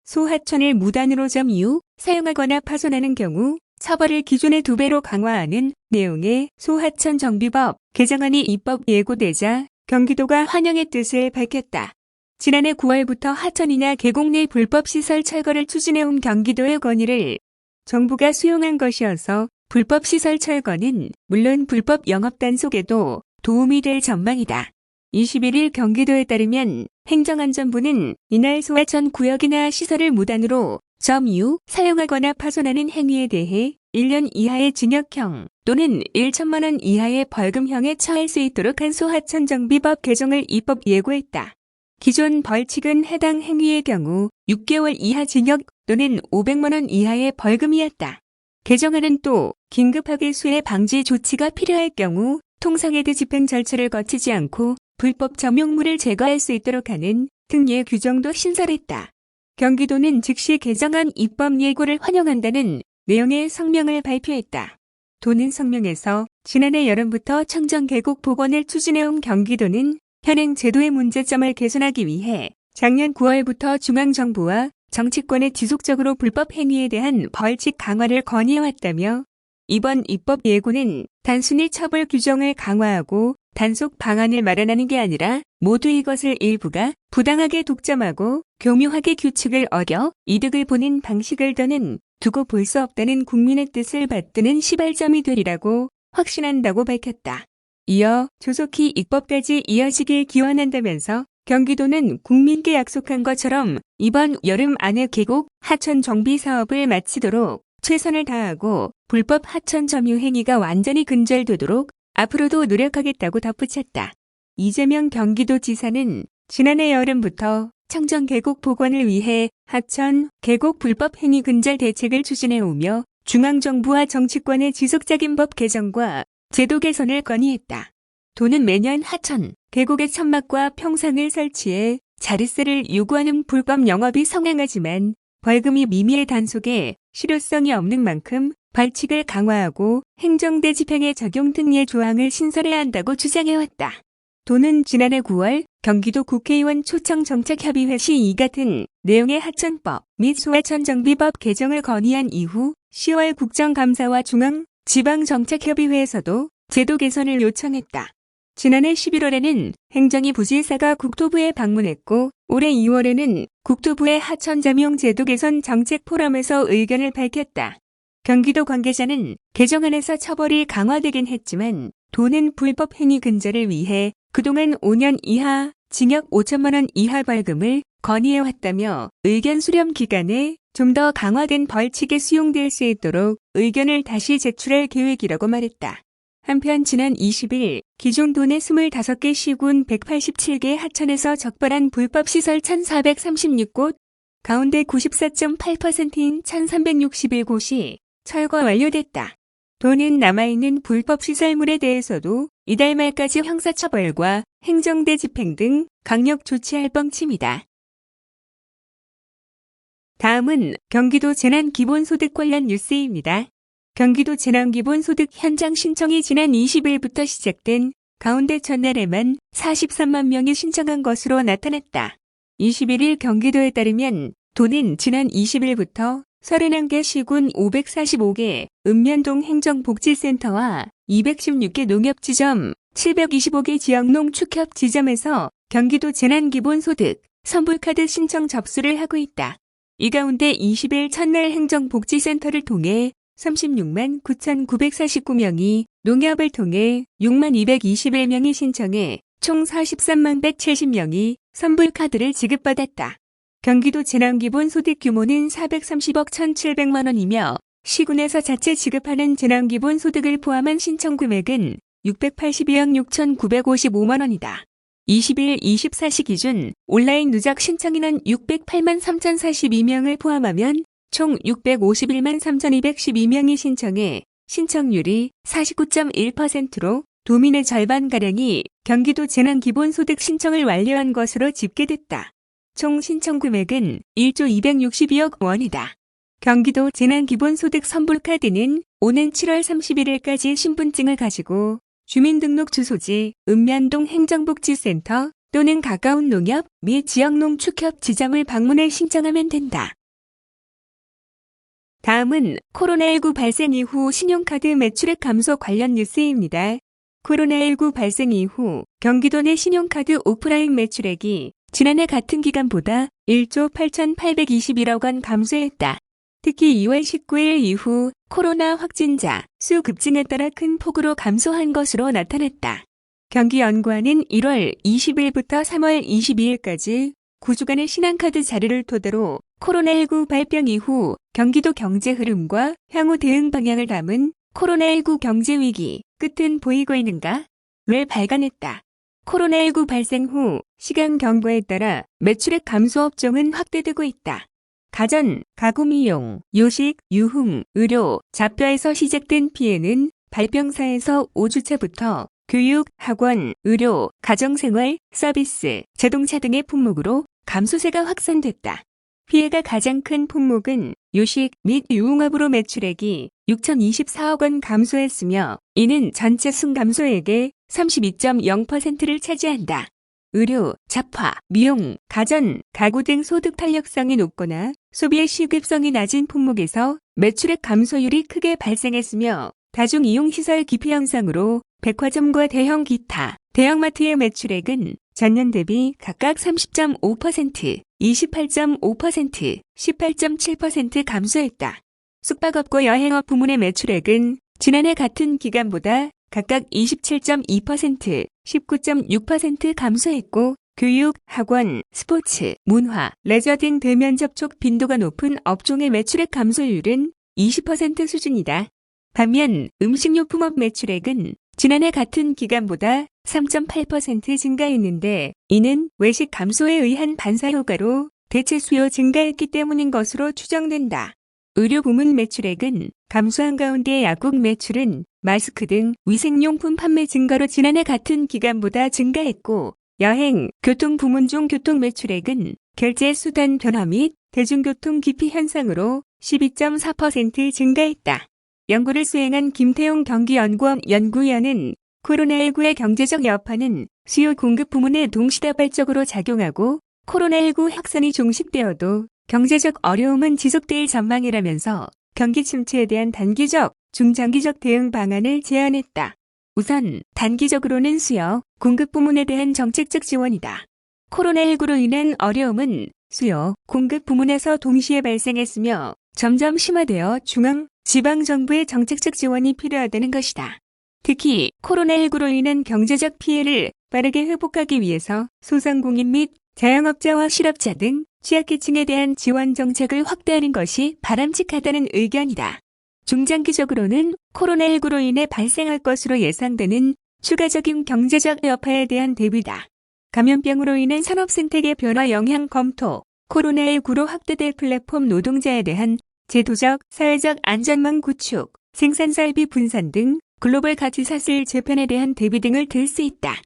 소하천을 무단으로 점유, 사용하거나 파손하는 경우 처벌을 기존의 2배로 강화하는 내용의 소하천 정비법 개정안이 입법 예고되자 경기도가 환영의 뜻을 밝혔다. 지난해 9월부터 하천이나 계곡 내 불법 시설 철거를 추진해온 경기도의 건의를 정부가 수용한 것이어서 불법 시설 철거는 물론 불법 영업 단속에도 도움이 될 전망이다. 21일 경기도에 따르면 행정안전부는 이날 소하천 구역이나 시설을 무단으로 점유, 사용하거나 파손하는 행위에 대해 1년 이하의 징역형 또는 1천만 원 이하의 벌금형에 처할 수 있도록 한 소하천 정비법 개정을 입법 예고했다. 기존 벌칙은 해당 행위의 경우 6개월 이하 징역 또는 500만 원 이하의 벌금이었다. 개정안은 또 긴급하게 수해 방지 조치가 필요할 경우 통상에드 집행 절차를 거치지 않고 불법 점용물을 제거할 수 있도록 하는 특례 규정도 신설했다. 경기도는 즉시 개정안 입법 예고를 환영한다는 내용의 성명을 발표했다. 도는 성명에서 지난해 여름부터 청정계곡 복원을 추진해온 경기도는 현행 제도의 문제점을 개선하기 위해 작년 9월부터 중앙정부와 정치권에 지속적으로 불법 행위에 대한 벌칙 강화를 건의해왔다며 이번 입법 예고는 단순히 처벌 규정을 강화하고 단속 방안을 마련하는 게 아니라 모두 이것을 일부가 부당하게 독점하고 교묘하게 규칙을 어겨 이득을 보는 방식을 더는 두고 볼 수 없다는 국민의 뜻을 받드는 시발점이 되리라고 확신한다고 밝혔다. 이어 조속히 입법까지 이어지길 기원한다면서 경기도는 국민께 약속한 것처럼 이번 여름 안에 계곡, 하천 정비 사업을 마치도록 최선을 다하고 불법 하천 점유 행위가 완전히 근절되도록 앞으로도 노력하겠다고 덧붙였다. 이재명 경기도지사는 지난해 여름부터 청정계곡 복원을 위해 하천, 계곡 불법 행위 근절 대책을 추진해오며 중앙정부와 정치권의 지속적인 법 개정과 제도 개선을 건의했다. 도는 매년 하천, 계곡의 천막과 평상을 설치해 자릿세를 요구하는 불법 영업이 성행하지만 벌금이 미미의 단속에 실효성이 없는 만큼 벌칙을 강화하고 행정대 집행에 적용 특례 조항을 신설해야 한다고 주장해왔다. 도는 지난해 9월 경기도 국회의원 초청정책협의회 시 이 같은 내용의 하천법 및 소하천 정비법 개정을 건의한 이후 10월 국정감사와 중앙, 지방정책협의회에서도 제도 개선을 요청했다. 지난해 11월에는 행정위 부지사가 국토부에 방문했고 올해 2월에는 국토부의 하천 점용 제도 개선 정책 포럼에서 의견을 밝혔다. 경기도 관계자는 개정안에서 처벌이 강화되긴 했지만 도는 불법 행위 근절을 위해 그동안 5년 이하 징역 5천만 원 이하 벌금을 건의해왔다며 의견 수렴 기간에 좀 더 강화된 벌칙이 수용될 수 있도록 의견을 다시 제출할 계획이라고 말했다. 한편 지난 20일 기존 도내 25개 시군 187개 하천에서 적발한 불법 시설 1,436곳, 가운데 94.8%인 1,361곳이 철거 완료됐다. 도는 남아있는 불법 시설물에 대해서도 이달 말까지 형사처벌과 행정대 집행 등 강력 조치할 뻥침이다. 다음은 경기도 재난기본소득 관련 뉴스입니다. 경기도 재난기본소득 현장 신청이 지난 20일부터 시작된 가운데 전날에만 43만 명이 신청한 것으로 나타났다. 21일 경기도에 따르면 도는 지난 20일부터 31개 시군 545개 읍면동 행정복지센터와 216개 농협지점, 725개 지역농축협지점에서 경기도 재난기본소득 선불카드 신청 접수를 하고 있다. 이 가운데 20일 첫날 행정복지센터를 통해 36만 9,949명이, 농협을 통해 6만 221명이 신청해 총 43만 170명이 선불카드를 지급받았다. 경기도 재난기본소득 규모는 430억 1,700만 원이며 시군에서 자체 지급하는 재난기본소득을 포함한 신청 금액은 682억 6,955만 원이다. 20일 24시 기준 온라인 누적 신청인은 608만 3,042명을 포함하면 총 651만 3,212명이 신청해 신청률이 49.1%로 도민의 절반가량이 경기도 재난기본소득 신청을 완료한 것으로 집계됐다. 총 신청 금액은 1조 262억 원이다. 경기도 재난기본소득 선불카드는 오는 7월 31일까지 신분증을 가지고 주민등록 주소지 읍면동 행정복지센터 또는 가까운 농협 및 지역농축협 지점을 방문해 신청하면 된다. 다음은 코로나19 발생 이후 신용카드 매출액 감소 관련 뉴스입니다. 코로나19 발생 이후 경기도 내 신용카드 오프라인 매출액이 지난해 같은 기간보다 1조 8,821억 원 감소했다. 특히 2월 19일 이후 코로나 확진자 수 급증에 따라 큰 폭으로 감소한 것으로 나타났다. 경기연구원은 1월 20일부터 3월 22일까지 9주간의 신한카드 자료를 토대로 코로나19 발병 이후 경기도 경제 흐름과 향후 대응 방향을 담은 코로나19 경제 위기 끝은 보이고 있는가?를 발간했다. 코로나19 발생 후 시간 경과에 따라 매출액 감소 업종은 확대되고 있다. 가전, 가구 미용, 요식, 유흥, 의료, 잡뼈에서 시작된 피해는 발병사에서 5주차부터 교육, 학원, 의료, 가정생활, 서비스, 자동차 등의 품목으로 감소세가 확산됐다. 피해가 가장 큰 품목은 요식 및 유흥업으로 매출액이 6,024억 원 감소했으며 이는 전체 순감소액의 32.0%를 차지한다. 의료, 잡화, 미용, 가전, 가구 등 소득 탄력성이 높거나 소비의 시급성이 낮은 품목에서 매출액 감소율이 크게 발생했으며 다중이용시설 기피 현상으로 백화점과 대형 기타, 대형마트의 매출액은 전년 대비 각각 30.5%, 28.5%, 18.7% 감소했다. 숙박업과 여행업 부문의 매출액은 지난해 같은 기간보다 각각 27.2%, 19.6% 감소했고 교육, 학원, 스포츠, 문화, 레저 등 대면 접촉 빈도가 높은 업종의 매출액 감소율은 20% 수준이다. 반면 음식료품업 매출액은 지난해 같은 기간보다 3.8% 증가했는데 이는 외식 감소에 의한 반사효과로 대체 수요 증가했기 때문인 것으로 추정된다. 의료 부문 매출액은 감소한 가운데 약국 매출은 마스크 등 위생용품 판매 증가로 지난해 같은 기간보다 증가했고 여행, 교통 부문 중 교통 매출액은 결제 수단 변화 및 대중교통 기피 현상으로 12.4% 증가했다. 연구를 수행한 김태용 경기연구원 연구위원은 코로나19의 경제적 여파는 수요 공급 부문에 동시다발적으로 작용하고 코로나19 확산이 종식되어도 경제적 어려움은 지속될 전망이라면서 경기 침체에 대한 단기적, 중장기적 대응 방안을 제안했다. 우선 단기적으로는 수요, 공급 부문에 대한 정책적 지원이다. 코로나19로 인한 어려움은 수요, 공급 부문에서 동시에 발생했으며 점점 심화되어 중앙, 지방정부의 정책적 지원이 필요하다는 것이다. 특히 코로나19로 인한 경제적 피해를 빠르게 회복하기 위해서 소상공인 및 자영업자와 실업자 등 취약계층에 대한 지원 정책을 확대하는 것이 바람직하다는 의견이다. 중장기적으로는 코로나19로 인해 발생할 것으로 예상되는 추가적인 경제적 여파에 대한 대비다. 감염병으로 인한 산업생태계 변화 영향 검토, 코로나19로 확대될 플랫폼 노동자에 대한 제도적, 사회적 안전망 구축, 생산설비 분산 등 글로벌 가치사슬 재편에 대한 대비 등을 들 수 있다.